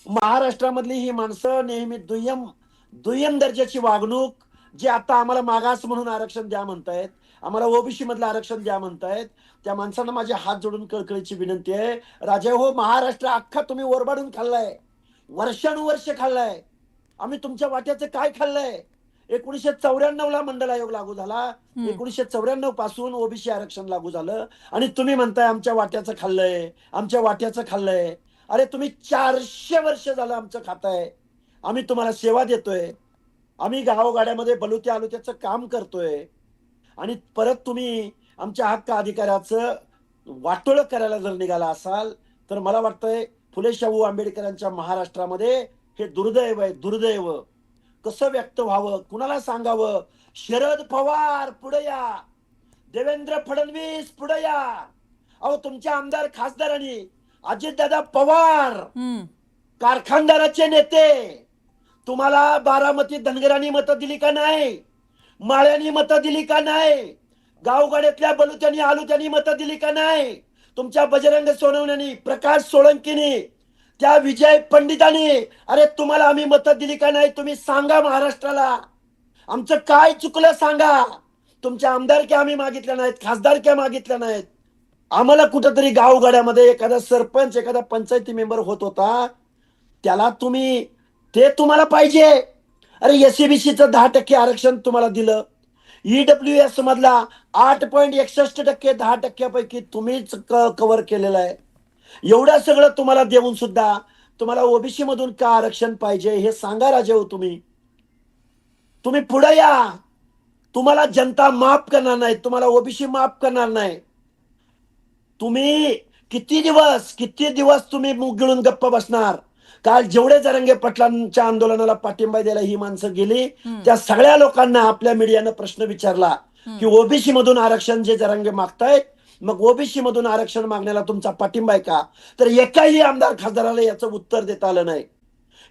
महाराष्ट्रामधली ही माणसं नेहमी दुय्यम दुय्यम दर्जाची वागणूक, जे आता आम्हाला मागास म्हणून आरक्षण द्या म्हणतायत, आम्हाला ओबीसी मधलं आरक्षण द्या म्हणतायत, त्या माणसांना माझे हात जोडून कळकळीची विनंती आहे, राजा हो, महाराष्ट्र अख्खा तुम्ही ओरबाडून खाल्लाय, वर्षानुवर्ष खाल्लाय. आम्ही तुमच्या वाट्याचं काय खाल्लंय? 1994 ला मंडल आयोग लागू झाला, हम्म. 1994 पासून ओबीसी आरक्षण लागू झालं, आणि तुम्ही म्हणताय आमच्या वाट्याचं खाल्लंय, आमच्या वाट्याचं खाल्लंय. अरे तुम्ही 400 वर्ष झालं आमचं खाताय, आम्ही तुम्हाला सेवा देतोय, आम्ही गावगाड्यामध्ये बलुत्या आलुत्याचं काम करतोय, आणि परत तुम्ही आमच्या हक्क अधिकाराचं वाटोळं करायला जर निघाला असाल, तर मला वाटतंय फुले शाहू आंबेडकरांच्या महाराष्ट्रामध्ये हे दुर्दैव आहे, दुर्दैव. कसं व्यक्त व्हावं, कुणाला सांगावं? शरद पवार पुढे या, देवेंद्र फडणवीस पुढे या. अहो तुमच्या आमदार खासदारांनी, अजितदादा पवार हम्म. कारखानदाराचे नेते, तुम्हाला बारामती धनगरांनी मतं दिली का नाही? माळ्यांनी मतं दिली का नाही? गावगाड्यातल्या बलुत्यांनी आलुत्यांनी मतं दिली का नाही? तुमच्या बजरंग सोनवण्यानी, प्रकाश सोळंकीनी, त्या विजय पंडितांनी, अरे तुम्हाला आम्ही मतं दिली का नाही? तुम्ही सांगा महाराष्ट्राला, आमचं काय चुकलं सांगा. तुमच्या आमदारक्या आम्ही मागितल्या नाहीत, खासदारक्या मागितल्या नाहीत. आम्हाला कुठंतरी गावगाड्यामध्ये एखादा सरपंच, एखादा पंचायती मेंबर होत होता, त्याला तुम्ही, ते तुम्हाला पाहिजे. अरे एससीबीसीचं 10% आरक्षण तुम्हाला दिलं, ईडब्ल्यूएस मधला 8.61% 10%पैकी तुम्हीच कव्हर केलेलं आहे. एवढं सगळं तुम्हाला देऊन सुद्धा तुम्हाला ओबीसी मधून का आरक्षण पाहिजे हे सांगा राजे हो. तुम्ही पुढे या. तुम्हाला जनता माफ करणार नाही, तुम्हाला ओबीसी माफ करणार नाही. तुम्ही किती दिवस तुम्ही मुग गिळून गप्प बसणार? काल जेवढे जरांगे पाटलांच्या आंदोलनाला पाठिंबा द्यायला ही माणसं गेली, त्या सगळ्या लोकांना आपल्या मीडियानं प्रश्न विचारला की ओबीसी मधून आरक्षण जे जरांगे मागतायत, मग ओबीसी मधून आरक्षण मागण्याला तुमचा पाठिंबा आहे का? तर एकाही आमदार खासदाराला याचं उत्तर देता आलं नाही.